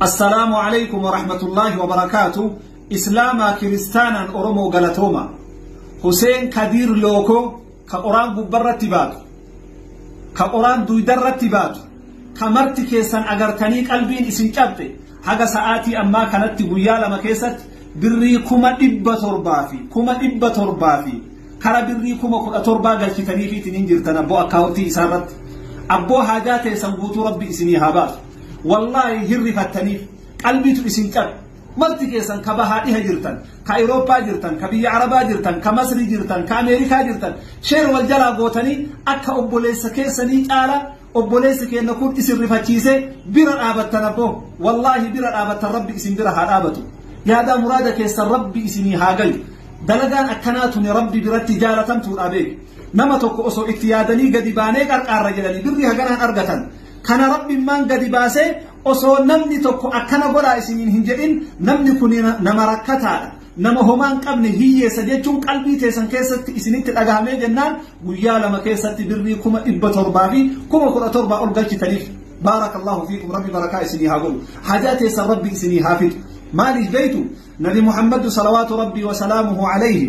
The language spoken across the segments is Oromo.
السلام عليكم ورحمة الله وبركاته. إسلاما كريستانا أورمو غلطوما حسين كدير لوكو كقران ببرة تباتو كقران دويدر تباتو كمرت كيسان أغرتني قلبين اسم كبتي حاجة ساعاتي أما كانت تقويا لما كيست بري كما إبا تربافي كرا بري كما تربا قلت تنيفي تنينجر تنبو أكاوتي إسابت أبو حاجاتي سنبوتو ربي اسمي هابات والله هري فتنيف قلبي تسين كب مرتي كيسان كبهادي هجرتن كأوروبا جرتن كبي عربا جرتن كمصر جرتن كأمريكا جرتن شير والجلا غوتني أكا أبوليس كيساني تعالى أبوليس كي نكون اسم رفتشيسه بير آبتنبو والله بير آبت ربي اسم بير هادابتو يا دا مراد كيسان ربي اسمي هاقل دلقان أكناتني ربي برت تجارة تور أبيك نما توكو أسو اتيادني قد بانيك أرقار رجلني بري هاقنا أرقتن كان ربي من قد باسه أصو نمني توكو أكنا قرأ اسمين هنجئين نمني كوني نمركتا نما همان قبل هي سجدون قلبي تيسان كيست اسنيت الأقامي جنان ويا لما كيست بري كما إبا تربابي كما قرأ تربا أرقلت تليف بارك الله فيكم ربي بركاء اسنيها قول حاجات يسر ربي اسنيها فيك مالي بيتو نبي محمد صلوات ربي وسلامه عليه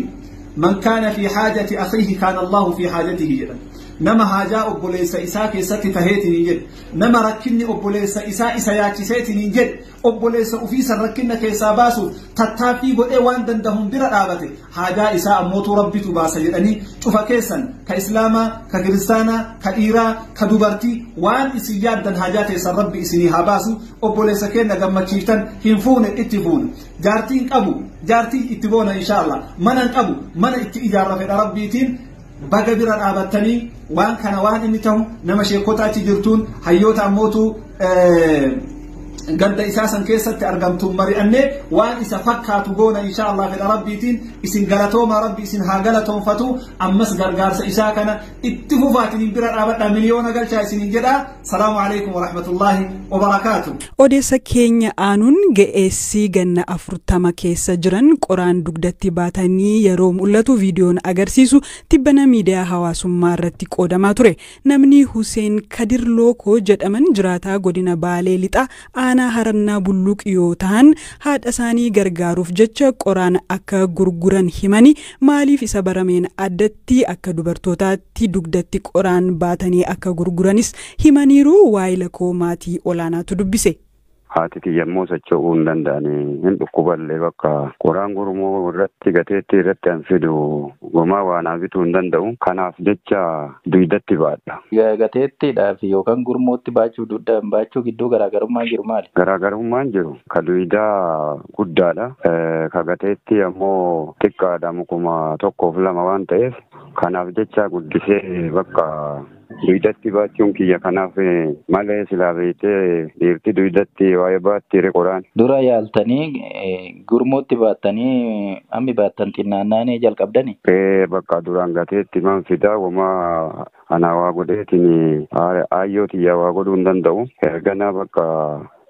من كان في حاجة أخيه كان الله في حاجته جدا نما هاجا أبوليس إساء كيساتي تهيتني جد نما ركني أبوليس إساء ياتيسيتني جد أبوليس أفيسا ركنا كيسا باسو تتافي قد إيوان دندهم برا آبته هاجا إساء موتو ربي تباسا جدني شوفا كيسا كإسلاما ككريستانا كإيرا كدوبرتي وان إسياد دن هاجات إسا ربي إسني هاباسو أبوليس كينا قم تشيفتن هنفون اتفون جارتين أبو جارتي اتبونا إن شاء الله منن أبو من اتئجار في ربيتين baga biran abattanii waan kana waan inni ta'u nama sheekotaatti jirtuun hayyoota ammootu ganda isaasan keessatti argamtu mari'annee waan isa fakkaatu goona insha Allah fedha rabbiitiin isin galatooma rabbi isin haa galatoonfatu ammas gargaarsa isaa kana itti fufaatiin bira dhaabadha miliyoona galchaa isin jedha. Salaamu alaykum wa rahmatullahi wa barakaatuh. Odeessa keenya aanuun ga'eessii ganna 40 keessa jiran qoraan dugdatti baatanii yeroo mul'atu viidiyoon agarsiisu tibbana miidiyaa hawaasummaa irratti qoodamaa ture. Namni Huseen Kadir Lookoo jedhaman jiraataa godina Baalee Lixaa aanaa Harannaa Bulluq yoo ta'an haadha isaanii gargaaruuf jecha qoraan akka gurguran himanii maaliif isa barameen addatti akka dubartootaatti dugdatti qoraan baatanii akka gurguranis himaniiru waayila koo maatii olaanaatu dubbise. Haatiti yemmuu socho'uu hin danda'ani hin dhukkuballee bakka qoraan gurmuu irratti gateetti irratti an fidu gomaa waanaa bituu hin danda'u kanaaf jecha dugdatti baadha. Gateettiidhaaf yookaan gurmootti baachuu gidduu garaagarummaan jiru maali? Garaagarummaan jiru ka dugdaa guddaadha ka gateetti ammoo xiqqaadha mukuma 1-2 waan ta'eef kanaaf jecha guddisee bakka dugdatti baachuun kiyya kanaaf malee silaa beektee dhiirti dugdatti waa'ee baatti qoraan. Dura yaaltanii gurmootti baattanii ammi baattan xinnaannaa jalqabdani? Bakka duraan gateetti man fidaa wamaa ana waa godheetiin aayyoo tiyyaa waa godhuu hin danda'u. Erganaa bakka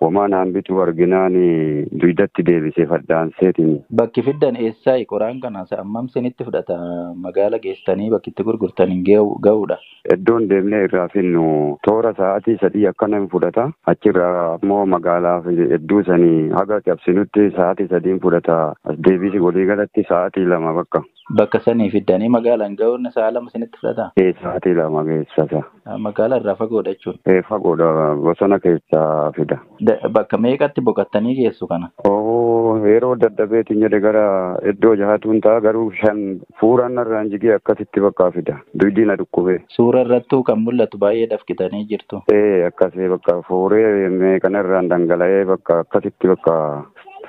wamaa naan bituu arginaani dugdatti deebisee faddaanseetiin. Bakki fiddan eessaa qoraan kana ammam sinitti fudhata magaala geessanii bakki itti gurgurtaniin ga'uudha? Iddoon deemnee irraa finnu toora sa'aatii 3 akkana hin fudhata. Achirraa ammoo magaalaa hedduu sanii haga cabsinutti sa'aatii 3 fudhata. As deebisi walii galatti sa'aatii 2 bakka. Bakka sanii fiddanii magaalaan ga'uun sa'a 2 sinitti fudhata? Sa'aatii 2 geessasa. Magaalaa irraa fagoodha jechuun? Fagoodha bosona keessaa fida. Bakka meeqatti boqottanii geessu kana? Yeroo daddabeetiin jedhe gara iddoo jahatuun ta'a garuu 5 fuuraan irraan jigee akkasitti bakka fida. Dugdi na dhukkubee. Suura irrattuu kan mul'atu baay'ee dafqitanii jirtu. Akkasii bakka fuuree meeqana irraan dhangala'ee bakka akkasitti bakka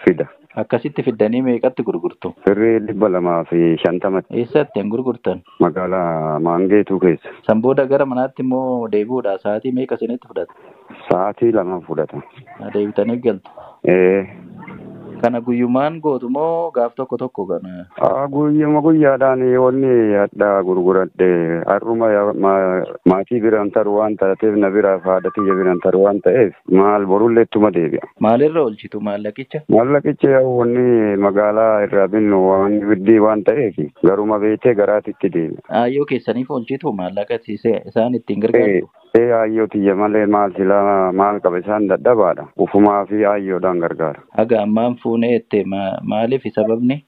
fida. Akkasitti fiddanii meeqatti gurgurtu? Birrii 250. Eessatti hin gurgurtan? Magaalaa Maangeetuu keessa. San booda gara manaatti immoo deebi'uudha. Sa'aatii meeqa isinitti fudhata? Sa'aatii 2 fudhata. Deebitanii galtu? Kana guyyumaan gootu moo gaaf tokko kana? Guyyuma guyyaadhaan wanni adda gurguradhe har'uma maatii biraan taru waan taateef na biraa faadhatiyya biraan taru waan ta'eef maal borullee ittuma deebi'a. Maalirra oolchitu maallaqicha? Maallaqicha wanni magaalaa irraa binnu waan biddii waan ta'eef garuma beetee garaatitti deebi'a. Aayyoo keessaniif oolchitu maallaqa isaan ittiin gargaartu? Ayyootiyya malee maal sila maal qaba isaan dadhabaadha. Ufumaa fi ayyoodhaan gargaara. Aga ammaan fuunee itti maaliif sababni?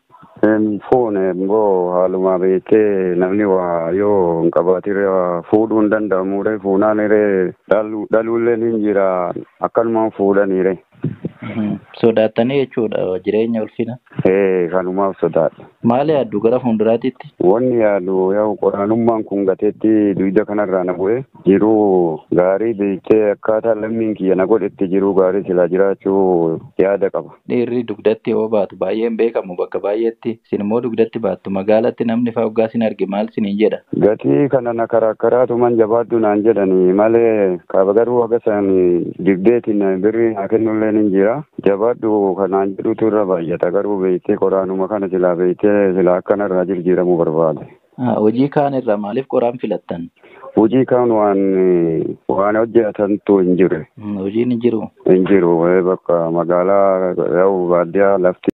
Fuune immoo haaluma beektee namni waa yoo hin qabaatire fuudhuu hin danda'amure fuunaanire dhaluullee ni jira akkanumaan fuudhanire. Sodaatanii jechuudha jireenya ulfina. Kanumaaf sodaadha. Maali yaaddu gara fuulduraatitti? Wanni yaadu yaa qoraanummaan kun gateetti duyda kanarraa na bu'e jiruu gaarii beektee akkaataa lammiin kiyya na godhetti jiruu gaarii silaa jiraachuu yaada qaba. Dhiirri dugdatti yoo baatu baay'een beekamu bakka baay'eetti sin immoo dugdatti baattu magaalatti namni fa'aa hoggaa sin arge maal siniin jedha? Gatii kana na karakkaraatu man jabaaddu naan jedhani malee kaaba garuu haga san dibdeetiin birrii haa kennullee ni jira. Jabaaddu kanaan jedhutu irra baay'ata garuu beektee qoraanuma kana silaa beektee silaa akkanarraa jijjiiramuu barbaade. Hojii kaan irraa maaliif qoraan filattan? Hojii kaan waan hojjetantu hin jiru. Hojiin hin jiru? Hin jiru bakka magaalaa baadiyyaa lafti